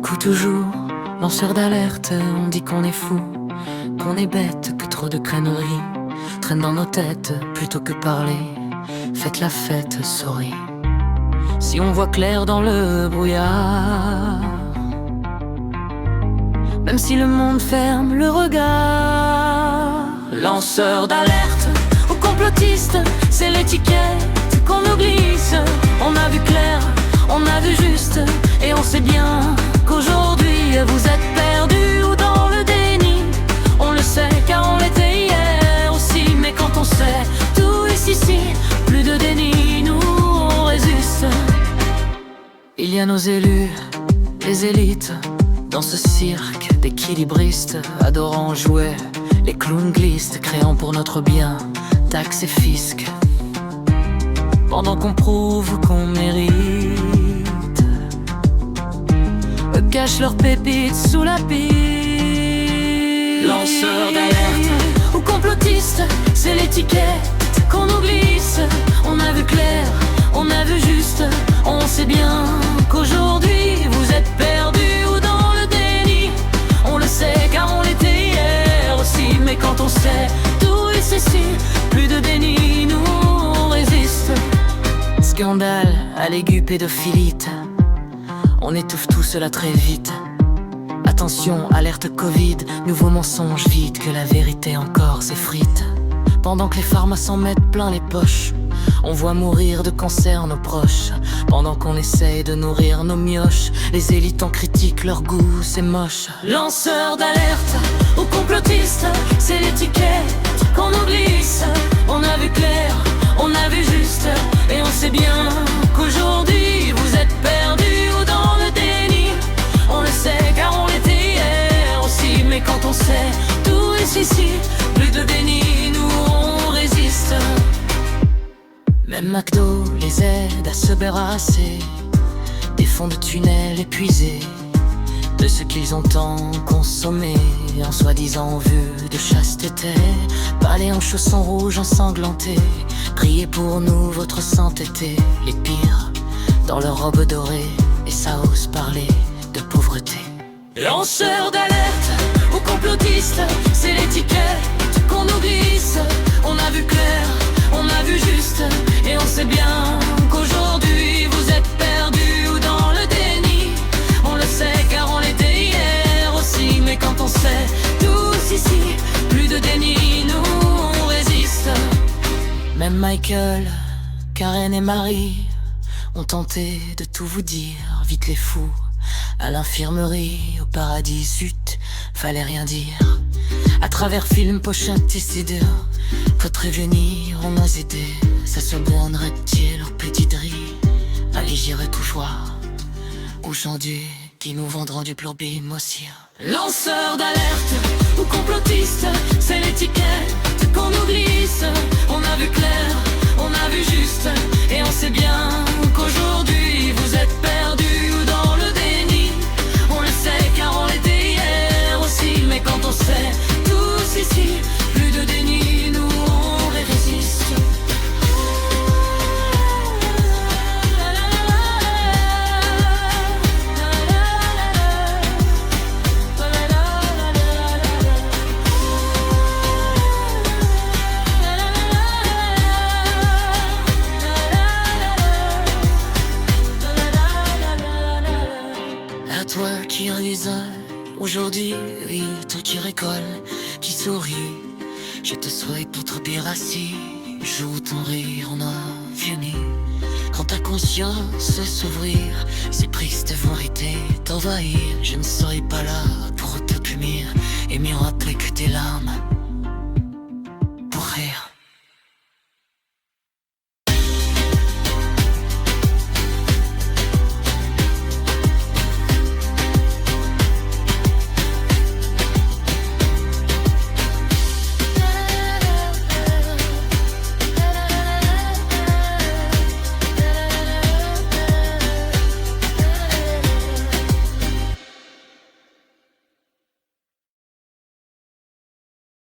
Coup toujours, lanceur d'alerte, on dit qu'on est fou, qu'on est bête, que trop de crâneries traînent dans nos têtes plutôt que parler. Faites la fête, souris. Si on voit clair dans le brouillard, même si le monde ferme le regard. Lanceur d'alerte ou complotiste, c'est l'étiquette qu'on nous glisse. On a vu clair, on a vu juste, et on sait bien qu'aujourd'hui vous êtes perdus ou dans le déni. On le sait car on l'était hier aussi, mais quand on sait tout ici, plus de déni, nous on résiste. Il y a nos élus, les élites, dans ce cirque d'équilibristes, adorant jouer les clowns glistes, créant pour notre bien taxes et fisc, pendant qu'on prouve qu'on mérite. Eux cachent leurs pépites sous la pile. Lanceurs d'alerte ou complotistes, c'est l'étiquette qu'on nous glisse. On a vu clair, on a vu juste, on sait bien qu'aujourd'hui vous êtes perdus ou dans le déni. On le sait car on l'était hier aussi, mais quand on sait tout ici, plus de déni, nous on résiste. Scandale à l'aigu pédophilite, on étouffe tout cela très vite. Attention, alerte Covid, nouveau mensonge vide que la vérité encore s'effrite. Pendant que les pharma s'en mettent plein les poches, on voit mourir de cancer nos proches. Pendant qu'on essaye de nourrir nos mioches, les élites en critiquent leur goût, c'est moche. Lanceurs d'alerte ou complotistes, c'est l'étiquette qu'on nous glisse. On a vu clair, on a vu juste, et on sait bien qu'aujourd'hui vous êtes perdus ou dans le déni. On le sait car on l'était hier aussi, mais quand on sait tout ici, plus de déni, nous on résiste. Même McDo les aide à se barrasser des fonds de tunnels épuisés, de ce qu'ils ont tant consommé en soi-disant vue de chasteté. Balais en chaussons rouges ensanglantés, priez pour nous votre sainteté. Les pires dans leurs robes dorées, et ça ose parler de pauvreté. Lanceurs d'alerte ou complotistes, c'est l'étiquette qu'on nous glisse. On a vu clair, on a vu juste, et on sait bien qu'aujourd'hui vous êtes perdus ou dans le déni. On le sait car on l'était hier aussi, mais quand on sait tout ici, plus de déni, nous on résiste. Même Michael, Karen et Marie ont tenté de tout vous dire, vite les fous, à l'infirmerie, au paradis, zut, fallait rien dire. À travers film, pochette et CD, faut prévenir, on nous aider. Ça se bornerait-il en pédiderie, allez j'irai tout voir aux gens qui nous vendront du plourbim aussi. Lanceurs d'alerte ou complotistes, c'est l'étiquette qu'on nous glisse. On a vu clair, on a vu juste, et on sait bien qu'aujourd'hui vous êtes perdus ou dans le déni. On le sait car on l'était hier aussi, mais quand on sait tous ici, plus de déni, nous on résiste. À toi qui révise aujourd'hui, oui, toi qui récolte, qui sourit, je te souhaite pour trop pire assis. Joue ton rire en infini. Quand ta conscience s'ouvrir, c'est triste vérité t'envahir. Je ne serai pas là pour te punir et m'y rappeler que tes larmes